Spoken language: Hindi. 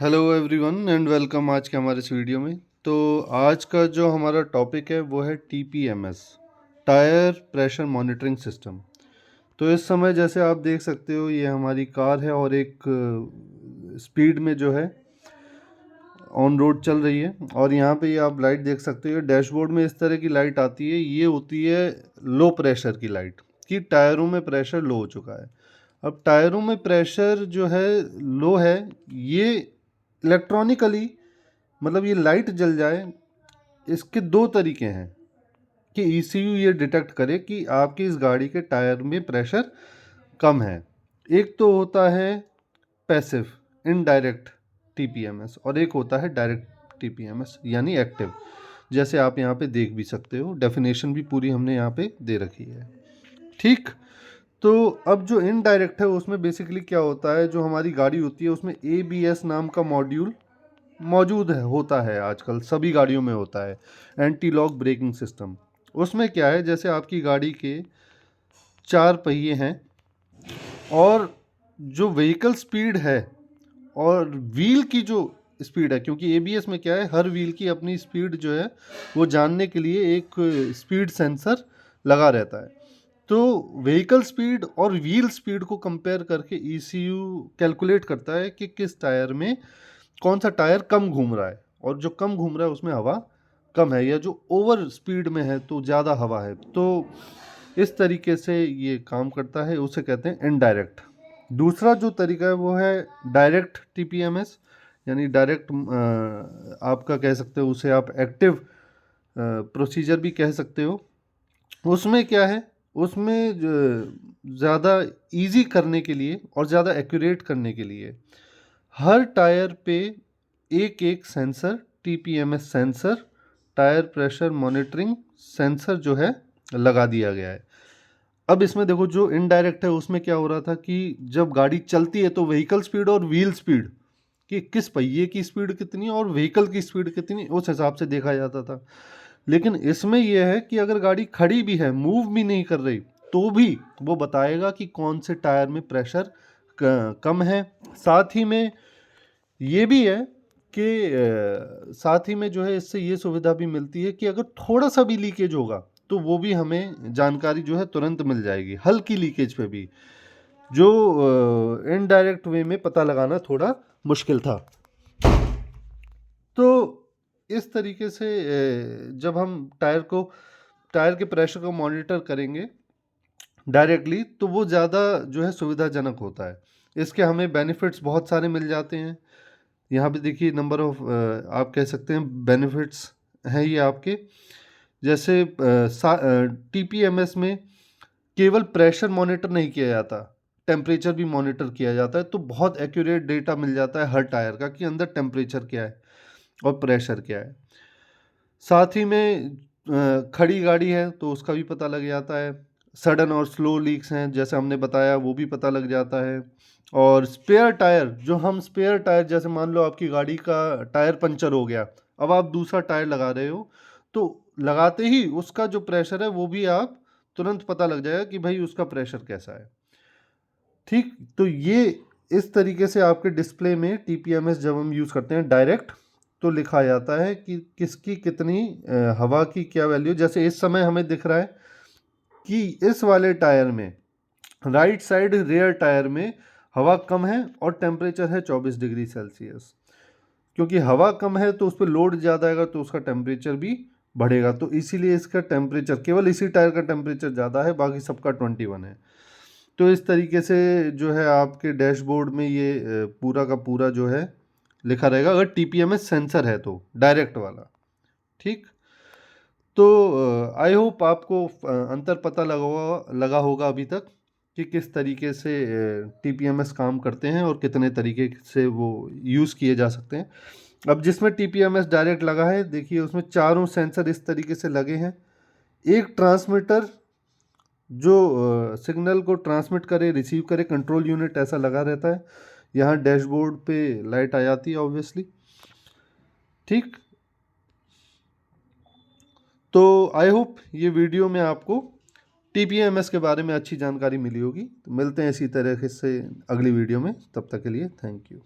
हेलो एवरीवन एंड वेलकम आज के हमारे इस वीडियो में। तो आज का जो हमारा टॉपिक है वो है TPMS, tyre pressure monitoring system. तो इस समय जैसे आप देख सकते हो ये हमारी कार है और एक स्पीड में जो है ऑन रोड चल रही है और यहाँ पे ये आप लाइट देख सकते हो। डैशबोर्ड में इस तरह की लाइट आती है, ये होती है लो प्रेशर की लाइट कि टायरों में प्रेशर लो हो चुका है। अब टायरों में प्रेशर जो है लो है, ये इलेक्ट्रॉनिकली मतलब ये लाइट जल जाए, इसके दो तरीके हैं कि ईसीयू ये डिटेक्ट करे कि आपकी इस गाड़ी के टायर में प्रेशर कम है। एक तो होता है पैसिव इनडायरेक्ट टीपीएमएस और एक होता है डायरेक्ट टीपीएमएस यानी एक्टिव, जैसे आप यहाँ पे देख भी सकते हो। डेफिनेशन भी पूरी हमने यहाँ पे दे रखी है, ठीक। तो अब जो इनडायरेक्ट है उसमें बेसिकली क्या होता है, जो हमारी गाड़ी होती है उसमें एबीएस नाम का मॉड्यूल मौजूद है, होता है, आजकल सभी गाड़ियों में होता है, एंटी लॉक ब्रेकिंग सिस्टम। उसमें क्या है, जैसे आपकी गाड़ी के 4 पहिए हैं और जो व्हीकल स्पीड है और व्हील की जो स्पीड है, क्योंकि एबीएस में क्या है, हर व्हील की अपनी स्पीड जो है वो जानने के लिए एक स्पीड सेंसर लगा रहता है। तो व्हीकल स्पीड और व्हील स्पीड को कंपेयर करके ईसीयू कैलकुलेट करता है कि किस टायर में कौन सा टायर कम घूम रहा है, और जो कम घूम रहा है उसमें हवा कम है, या जो ओवर स्पीड में है तो ज़्यादा हवा है। तो इस तरीके से ये काम करता है, उसे कहते हैं इनडायरेक्ट। दूसरा जो तरीका है वो है डायरेक्ट टीपीएमएस, यानी डायरेक्ट आपका कह सकते हो उसे आप एक्टिव प्रोसीजर भी कह सकते हो। उसमें क्या है, उसमें ज़्यादा इजी करने के लिए और ज़्यादा एक्यूरेट करने के लिए हर टायर पे एक एक sensor, TPMS sensor, tyre pressure monitoring sensor जो है लगा दिया गया है। अब इसमें देखो, जो इनडायरेक्ट है उसमें क्या हो रहा था कि जब गाड़ी चलती है तो व्हीकल स्पीड और व्हील स्पीड कि किस पहिए की स्पीड कितनी और व्हीकल की स्पीड कितनी, उस हिसाब से देखा जाता था। लेकिन इसमें यह है कि अगर गाड़ी खड़ी भी है, मूव भी नहीं कर रही, तो भी वो बताएगा कि कौन से टायर में प्रेशर कम है। साथ ही में ये भी है कि साथ ही में जो है इससे ये सुविधा भी मिलती है कि अगर थोड़ा सा भी लीकेज होगा तो वो भी हमें जानकारी जो है तुरंत मिल जाएगी, हल्की लीकेज पे भी, जो इनडायरेक्ट वे में पता लगाना थोड़ा मुश्किल था। तो इस तरीके से जब हम टायर के प्रेशर को मॉनिटर करेंगे डायरेक्टली तो वो ज़्यादा जो है सुविधाजनक होता है। इसके हमें बेनिफिट्स बहुत सारे मिल जाते हैं। यहाँ पे देखिए नंबर ऑफ आप कह सकते हैं बेनिफिट्स हैं ये आपके, जैसे टीपीएमएस में केवल प्रेशर मॉनिटर नहीं किया जाता, टेम्परेचर भी मॉनिटर किया जाता है। तो बहुत एक्यूरेट डेटा मिल जाता है हर टायर का कि अंदर टेम्परेचर क्या है और प्रेशर क्या है। साथ ही में खड़ी गाड़ी है तो उसका भी पता लग जाता है। सडन और स्लो लीक्स हैं जैसे हमने बताया, वो भी पता लग जाता है। और स्पेयर टायर, जो हम स्पेयर टायर, जैसे मान लो आपकी गाड़ी का टायर पंचर हो गया, अब आप दूसरा टायर लगा रहे हो, तो लगाते ही उसका जो प्रेशर है वो भी आप तुरंत पता लग जाएगा कि भाई उसका प्रेशर कैसा है, ठीक। तो ये इस तरीके से आपके डिस्प्ले में टीपीएमएस जब हम यूज़ करते हैं डायरेक्ट, तो लिखा जाता है कि किसकी कितनी हवा की क्या वैल्यू। जैसे इस समय हमें दिख रहा है कि इस वाले टायर में, राइट साइड रेयर टायर में हवा कम है और टेम्परेचर है 24 डिग्री सेल्सियस। क्योंकि हवा कम है तो उस पर लोड ज़्यादा आएगा तो उसका टेम्परेचर भी बढ़ेगा, तो इसीलिए इसका टेम्परेचर, केवल इसी टायर का टेम्परेचर ज़्यादा है, बाकी सबका 21 है। तो इस तरीके से जो है आपके डैशबोर्ड में ये पूरा का पूरा जो है लिखा रहेगा, अगर टीपीएमएस सेंसर है तो डायरेक्ट वाला, ठीक। तो आई होप आपको अंतर पता लगा होगा अभी तक कि किस तरीके से टीपीएमएस काम करते हैं और कितने तरीके से वो यूज़ किए जा सकते हैं। अब जिसमें टीपीएमएस डायरेक्ट लगा है, देखिए उसमें चारों सेंसर इस तरीके से लगे हैं। एक ट्रांसमीटर जो सिग्नल को ट्रांसमिट करे, रिसीव करे, कंट्रोल यूनिट ऐसा लगा रहता है। यहाँ डैशबोर्ड पे लाइट आ जाती है ऑब्वियसली, ठीक। तो आई होप ये वीडियो में आपको टीपीएमएस के बारे में अच्छी जानकारी मिली होगी। तो मिलते हैं इसी तरह से अगली वीडियो में, तब तक के लिए थैंक यू।